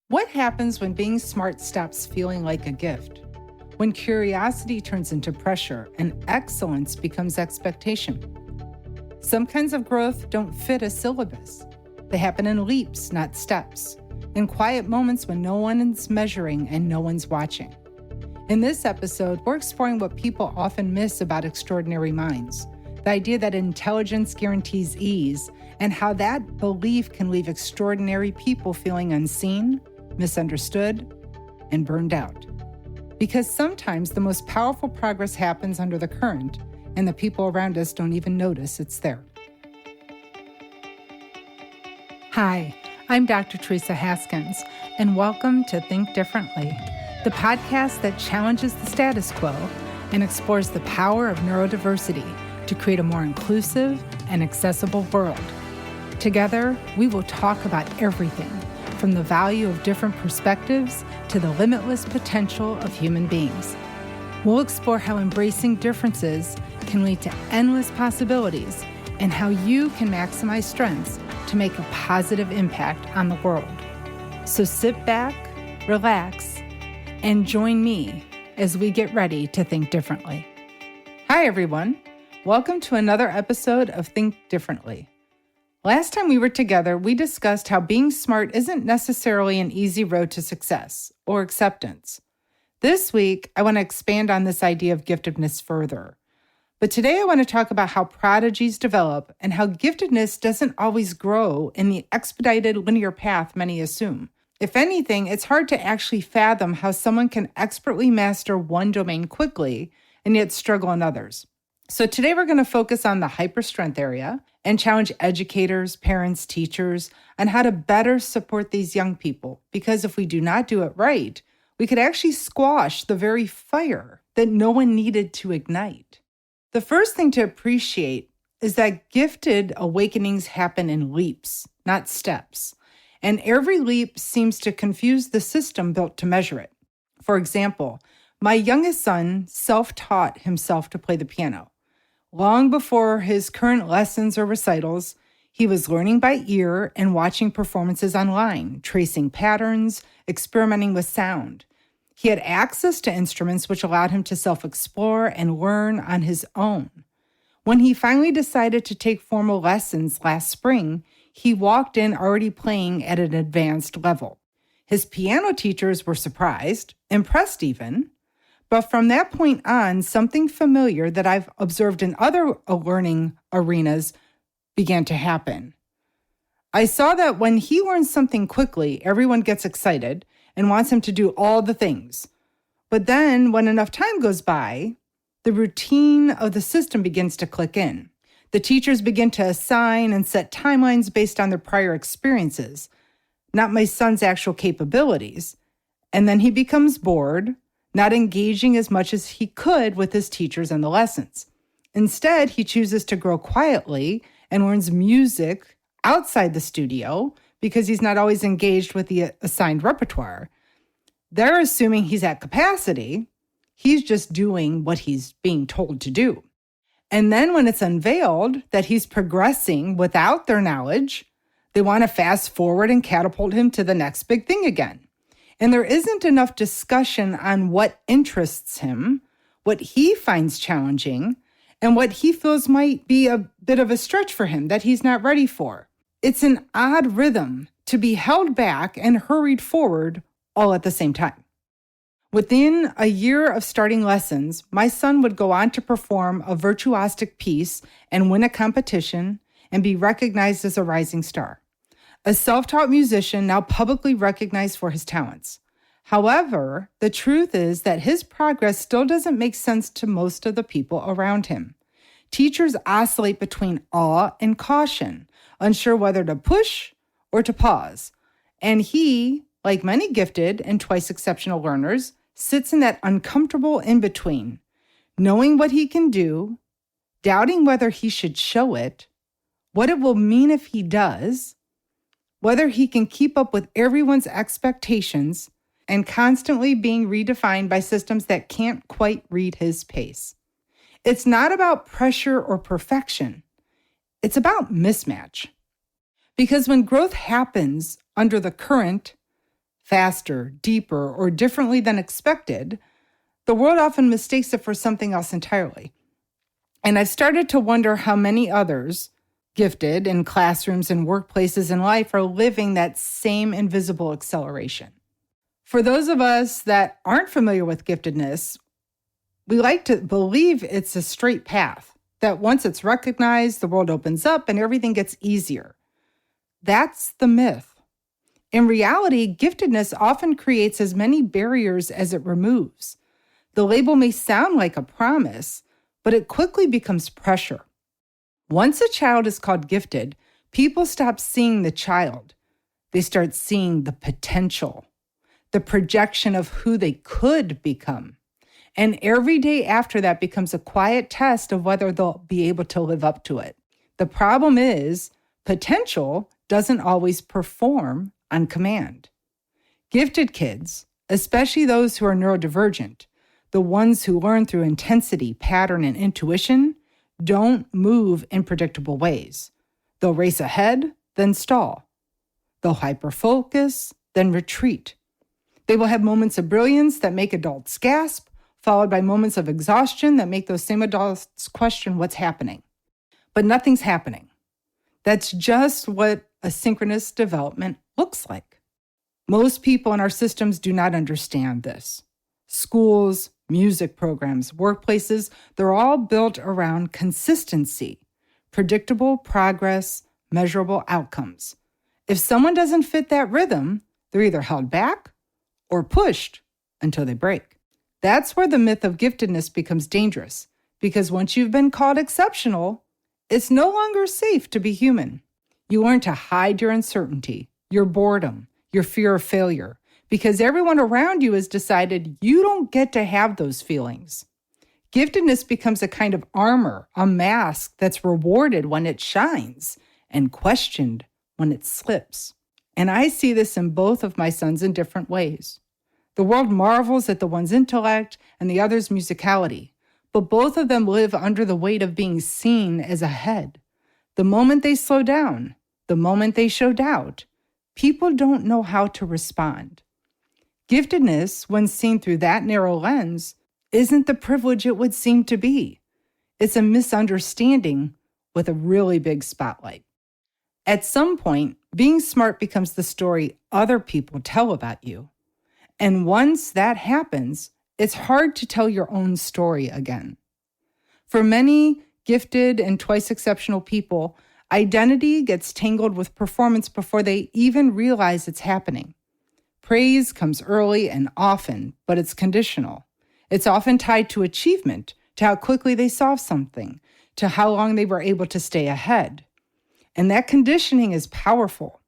What happens when being smart stops feeling like a gift? When curiosity turns into pressure and excellence becomes expectation? Some kinds of growth don't fit a syllabus. They happen in leaps, not steps, in quiet moments when no one's measuring and no one's watching. In this episode, we're exploring what people often miss about extraordinary minds, the idea that intelligence guarantees ease, and how that belief can leave extraordinary people feeling unseen, misunderstood, and burned out. Because sometimes the most powerful progress happens under the current, and the people around us don't even notice it's there. Hi, I'm Dr. Theresa Haskins, and welcome to Think Differently, the podcast that challenges the status quo and explores the power of neurodiversity to create a more inclusive and accessible world. Together, we will talk about everything from the value of different perspectives to the limitless potential of human beings. We'll explore how embracing differences can lead to endless possibilities and how you can maximize strengths to make a positive impact on the world. So sit back, relax, and join me as we get ready to think differently. Hi, everyone. Welcome to another episode of Think Differently. Last time we were together, we discussed how being smart isn't necessarily an easy road to success or acceptance. This week, I want to expand on this idea of giftedness further. But today I want to talk about how prodigies develop and how giftedness doesn't always grow in the expedited linear path many assume. If anything, it's hard to actually fathom how someone can expertly master one domain quickly and yet struggle in others. So today we're going to focus on the hyperstrength area and challenge educators, parents, teachers on how to better support these young people. Because if we do not do it right, we could actually squash the very fire that no one needed to ignite. The first thing to appreciate is that gifted awakenings happen in leaps, not steps. And every leap seems to confuse the system built to measure it. For example, my youngest son self-taught himself to play the piano. Long before his current lessons or recitals, he was learning by ear and watching performances online, tracing patterns, experimenting with sound. He had access to instruments which allowed him to self-explore and learn on his own. When he finally decided to take formal lessons last spring, he walked in already playing at an advanced level. His piano teachers were surprised, impressed even. But from that point on, something familiar that I've observed in other learning arenas began to happen. I saw that when he learns something quickly, everyone gets excited and wants him to do all the things. But then when enough time goes by, the routine of the system begins to click in. The teachers begin to assign and set timelines based on their prior experiences, not my son's actual capabilities. And then he becomes bored, not engaging as much as he could with his teachers and the lessons. Instead, he chooses to grow quietly and learns music outside the studio because he's not always engaged with the assigned repertoire. They're assuming he's at capacity. He's just doing what he's being told to do. And then when it's unveiled that he's progressing without their knowledge, they want to fast forward and catapult him to the next big thing again. And there isn't enough discussion on what interests him, what he finds challenging, and what he feels might be a bit of a stretch for him that he's not ready for. It's an odd rhythm to be held back and hurried forward all at the same time. Within a year of starting lessons, my son would go on to perform a virtuosic piece and win a competition and be recognized as a rising star. A self-taught musician now publicly recognized for his talents. However, the truth is that his progress still doesn't make sense to most of the people around him. Teachers oscillate between awe and caution, unsure whether to push or to pause. And he, like many gifted and twice exceptional learners, sits in that uncomfortable in-between, knowing what he can do, doubting whether he should show it, what it will mean if he does, whether he can keep up with everyone's expectations, and constantly being redefined by systems that can't quite read his pace. It's not about pressure or perfection. It's about mismatch. Because when growth happens under the current, faster, deeper, or differently than expected, the world often mistakes it for something else entirely. And I've started to wonder how many others, gifted in classrooms and workplaces in life, are living that same invisible acceleration. For those of us that aren't familiar with giftedness, we like to believe it's a straight path, that once it's recognized, the world opens up and everything gets easier. That's the myth. In reality, giftedness often creates as many barriers as it removes. The label may sound like a promise, but it quickly becomes pressure. Once a child is called gifted, people stop seeing the child. They start seeing the potential, the projection of who they could become. And every day after that becomes a quiet test of whether they'll be able to live up to it. The problem is, potential doesn't always perform on command. Gifted kids, especially those who are neurodivergent, the ones who learn through intensity, pattern, and intuition, don't move in predictable ways. They'll race ahead, then stall. They'll hyperfocus, then retreat. They will have moments of brilliance that make adults gasp, followed by moments of exhaustion that make those same adults question what's happening. But nothing's happening. That's just what asynchronous development looks like. Most people in our systems do not understand this. Schools, music programs, workplaces, they're all built around consistency, predictable progress, measurable outcomes. If someone doesn't fit that rhythm, they're either held back or pushed until they break. That's where the myth of giftedness becomes dangerous, because once you've been called exceptional, it's no longer safe to be human. You learn to hide your uncertainty, your boredom, your fear of failure, because everyone around you has decided you don't get to have those feelings. Giftedness becomes a kind of armor, a mask that's rewarded when it shines and questioned when it slips. And I see this in both of my sons in different ways. The world marvels at the one's intellect and the other's musicality, but both of them live under the weight of being seen as ahead. The moment they slow down, the moment they show doubt, people don't know how to respond. Giftedness, when seen through that narrow lens, isn't the privilege it would seem to be. It's a misunderstanding with a really big spotlight. At some point, being smart becomes the story other people tell about you. And once that happens, it's hard to tell your own story again. For many gifted and twice exceptional people, identity gets tangled with performance before they even realize it's happening. Praise comes early and often, but it's conditional. It's often tied to achievement, to how quickly they solved something, to how long they were able to stay ahead. And that conditioning is powerful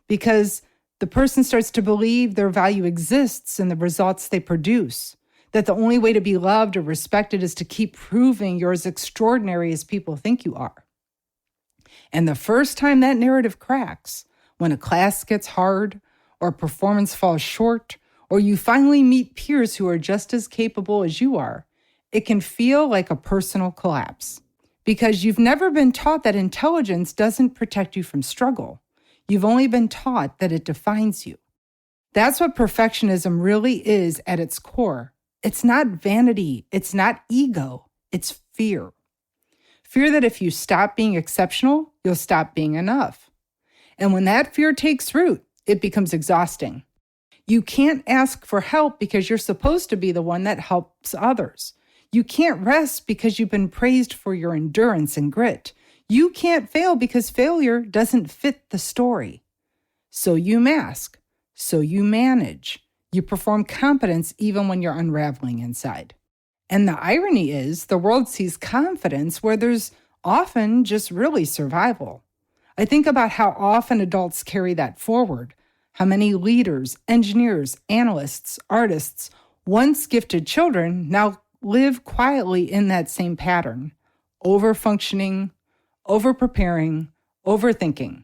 because the person starts to believe their value exists in the results they produce, that the only way to be loved or respected is to keep proving you're as extraordinary as people think you are. And the first time that narrative cracks, when a class gets hard, or performance falls short, or you finally meet peers who are just as capable as you are, it can feel like a personal collapse. Because you've never been taught that intelligence doesn't protect you from struggle. You've only been taught that it defines you. That's what perfectionism really is at its core. It's not vanity. It's not ego. It's fear. Fear that if you stop being exceptional, you'll stop being enough. And when that fear takes root, it becomes exhausting. You can't ask for help because you're supposed to be the one that helps others. You can't rest because you've been praised for your endurance and grit. You can't fail because failure doesn't fit the story. So you mask. So you manage. You perform competence even when you're unraveling inside. And the irony is, the world sees confidence where there's often just really survival. I think about how often adults carry that forward. How many leaders, engineers, analysts, artists, once gifted children now live quietly in that same pattern. Over-functioning, over-preparing, overthinking.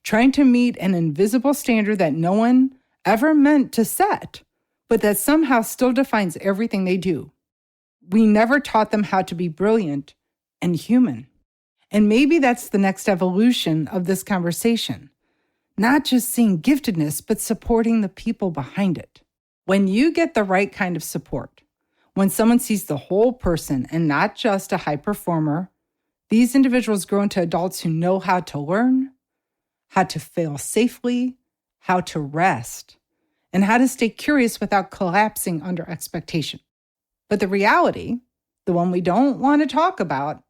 Trying to meet an invisible standard that no one ever meant to set, but that somehow still defines everything they do. We never taught them how to be brilliant and human. And maybe that's the next evolution of this conversation. not just seeing giftedness, but supporting the people behind it. When you get the right kind of support, when someone sees the whole person and not just a high performer, these individuals grow into adults who know how to learn, how to fail safely, how to rest, and how to stay curious without collapsing under expectation. But the reality, the one we don't want to talk about,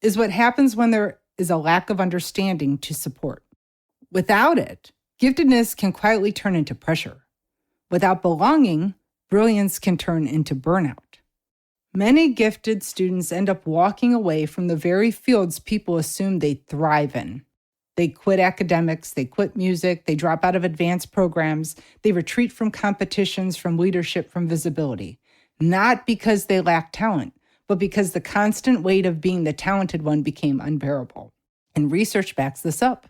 is what happens when there is a lack of understanding to support. Without it, giftedness can quietly turn into pressure. Without belonging, brilliance can turn into burnout. Many gifted students end up walking away from the very fields people assume they thrive in. They quit academics, they quit music, they drop out of advanced programs, they retreat from competitions, from leadership, from visibility. Not because they lack talent, but because the constant weight of being the talented one became unbearable. And research backs this up.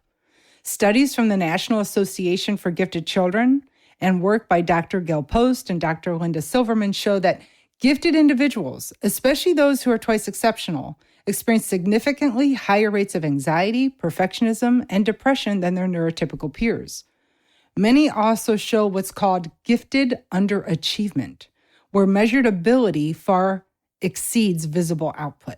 Studies from the National Association for Gifted Children and work by Dr. Gail Post and Dr. Linda Silverman show that gifted individuals, especially those who are twice exceptional, experience significantly higher rates of anxiety, perfectionism, and depression than their neurotypical peers. Many also show what's called gifted underachievement, where measured ability far exceeds visible output.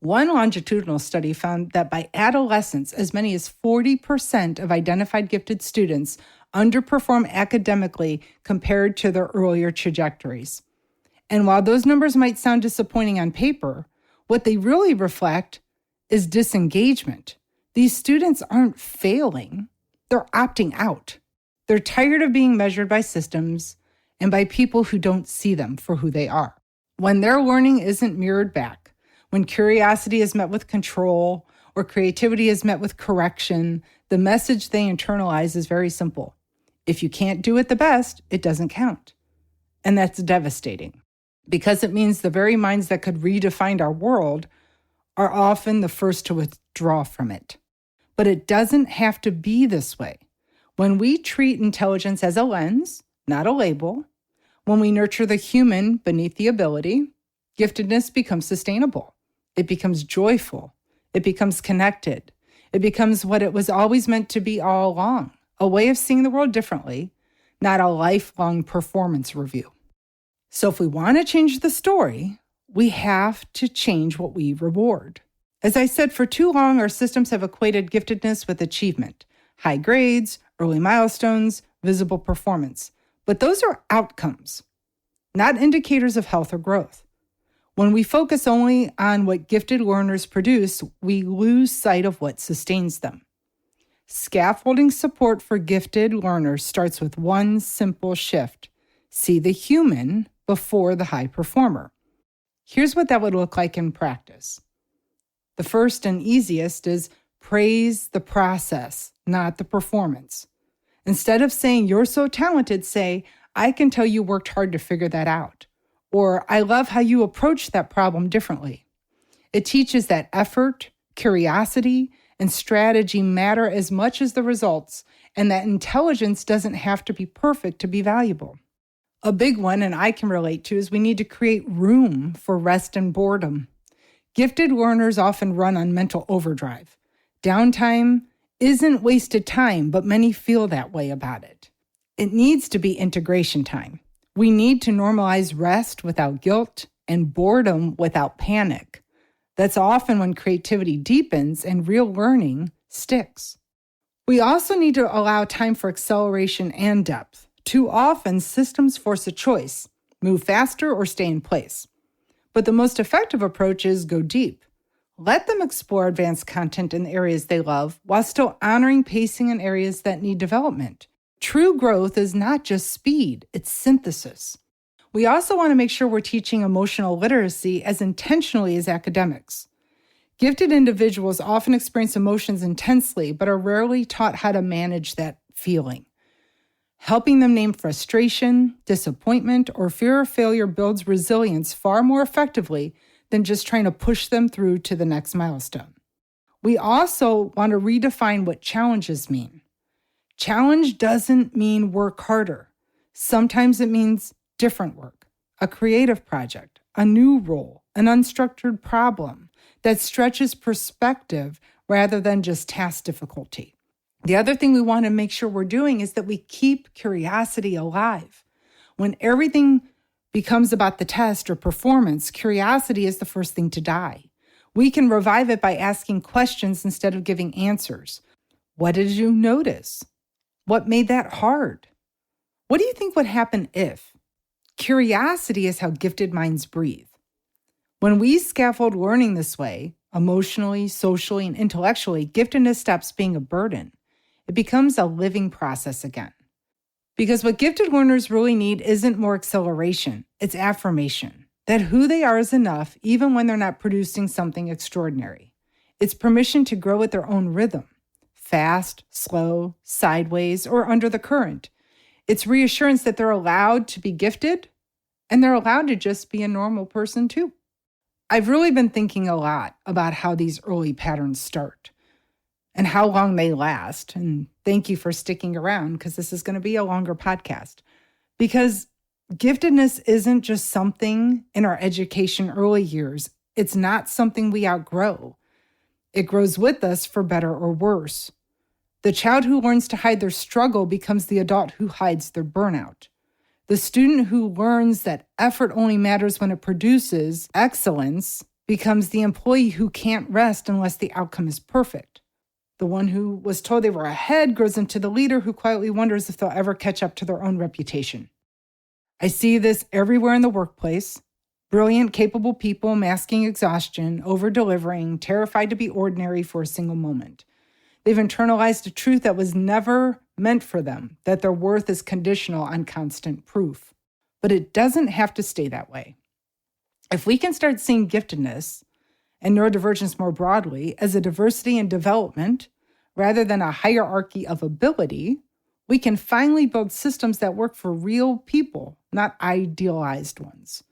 One longitudinal study found that by adolescence, as many as 40% of identified gifted students underperform academically compared to their earlier trajectories. And while those numbers might sound disappointing on paper, what they really reflect is disengagement. These students aren't failing, they're opting out. They're tired of being measured by systems and by people who don't see them for who they are. When their learning isn't mirrored back, when curiosity is met with control or creativity is met with correction, the message they internalize is very simple. If you can't do it the best, it doesn't count. And that's devastating, because it means the very minds that could redefine our world are often the first to withdraw from it. But it doesn't have to be this way. When we treat intelligence as a lens, not a label, when we nurture the human beneath the ability, giftedness becomes sustainable. It becomes joyful. It becomes connected. It becomes what it was always meant to be all along, a way of seeing the world differently, not a lifelong performance review. So if we want to change the story, we have to change what we reward. As I said, for too long, our systems have equated giftedness with achievement, high grades, early milestones, visible performance. But those are outcomes, not indicators of health or growth. When we focus only on what gifted learners produce, we lose sight of what sustains them. Scaffolding support for gifted learners starts with one simple shift. See the human before the high performer. Here's what that would look like in practice. The first and easiest is praise the process, not the performance. Instead of saying, "You're so talented," say, "I can tell you worked hard to figure that out." Or, "I love how you approach that problem differently." It teaches that effort, curiosity, and strategy matter as much as the results, and that intelligence doesn't have to be perfect to be valuable. A big one, and I can relate to, is we need to create room for rest and boredom. Gifted learners often run on mental overdrive. Downtime isn't wasted time, but many feel that way about it. It needs to be integration time. We need to normalize rest without guilt and boredom without panic. That's often when creativity deepens and real learning sticks. We also need to allow time for acceleration and depth. Too often, systems force a choice: move faster or stay in place. But the most effective approach is go deep. Let them explore advanced content in the areas they love while still honoring pacing in areas that need development. True growth is not just speed, it's synthesis. We also want to make sure we're teaching emotional literacy as intentionally as academics. Gifted individuals often experience emotions intensely, but are rarely taught how to manage that feeling. Helping them name frustration, disappointment, or fear of failure builds resilience far more effectively than just trying to push them through to the next milestone. We also want to redefine what challenges mean. Challenge doesn't mean work harder. Sometimes it means different work, a creative project, a new role, an unstructured problem that stretches perspective rather than just task difficulty. The other thing we want to make sure we're doing is that we keep curiosity alive. When everything becomes about the test or performance, curiosity is the first thing to die. We can revive it by asking questions instead of giving answers. What did you notice? What made that hard? What do you think would happen if? Curiosity is how gifted minds breathe. When we scaffold learning this way, emotionally, socially, and intellectually, giftedness stops being a burden. It becomes a living process again. Because what gifted learners really need isn't more acceleration, it's affirmation. That who they are is enough, even when they're not producing something extraordinary. It's permission to grow at their own rhythm, fast, slow, sideways, or under the current. It's reassurance that they're allowed to be gifted, and they're allowed to just be a normal person too. I've really been thinking a lot about how these early patterns start and how long they last. And thank you for sticking around, because this is going to be a longer podcast. Because giftedness isn't just something in our education early years. It's not something we outgrow. It grows with us for better or worse. The child who learns to hide their struggle becomes the adult who hides their burnout. The student who learns that effort only matters when it produces excellence becomes the employee who can't rest unless the outcome is perfect. The one who was told they were ahead grows into the leader who quietly wonders if they'll ever catch up to their own reputation. I see this everywhere in the workplace. Brilliant, capable people masking exhaustion, over-delivering, terrified to be ordinary for a single moment. They've internalized a truth that was never meant for them, that their worth is conditional on constant proof. But it doesn't have to stay that way. If we can start seeing giftedness and neurodivergence more broadly as a diversity and development rather than a hierarchy of ability, we can finally build systems that work for real people, not idealized ones.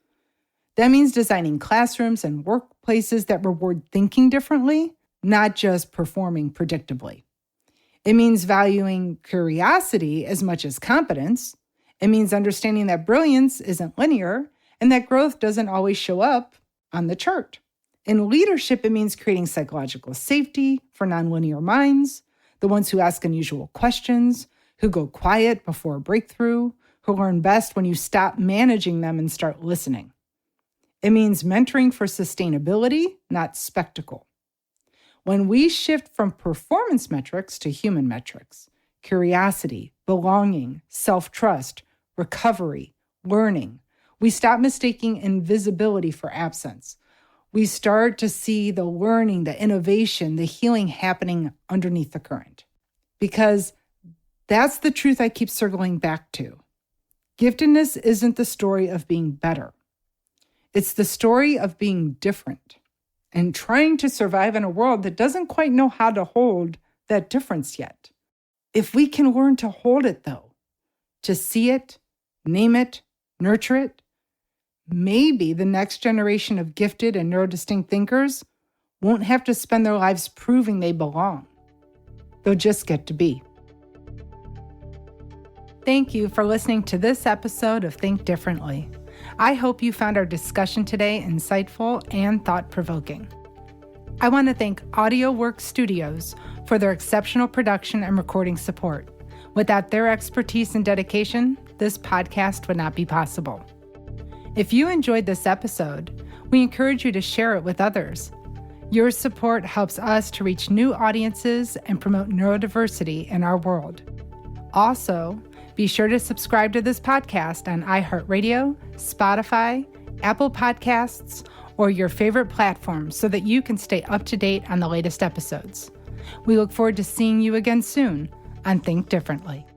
That means designing classrooms and workplaces that reward thinking differently, not just performing predictably. It means valuing curiosity as much as competence. It means understanding that brilliance isn't linear and that growth doesn't always show up on the chart. In leadership, it means creating psychological safety for nonlinear minds, the ones who ask unusual questions, who go quiet before a breakthrough, who learn best when you stop managing them and start listening. It means mentoring for sustainability, not spectacle. When we shift from performance metrics to human metrics, curiosity, belonging, self-trust, recovery, learning, we stop mistaking invisibility for absence. We start to see the learning, the innovation, the healing happening underneath the current. Because that's the truth I keep circling back to. Giftedness isn't the story of being better. It's the story of being different and trying to survive in a world that doesn't quite know how to hold that difference yet. If we can learn to hold it, though, to see it, name it, nurture it, maybe the next generation of gifted and neurodistinct thinkers won't have to spend their lives proving they belong. They'll just get to be. Thank you for listening to this episode of Think Differently. I hope you found our discussion today insightful and thought-provoking. I want to thank AudioWorks Studios for their exceptional production and recording support. Without their expertise and dedication, this podcast would not be possible. If you enjoyed this episode, we encourage you to share it with others. Your support helps us to reach new audiences and promote neurodiversity in our world. Also, be sure to subscribe to this podcast on iHeartRadio, Spotify, Apple Podcasts, or your favorite platform so that you can stay up to date on the latest episodes. We look forward to seeing you again soon on Think Differently.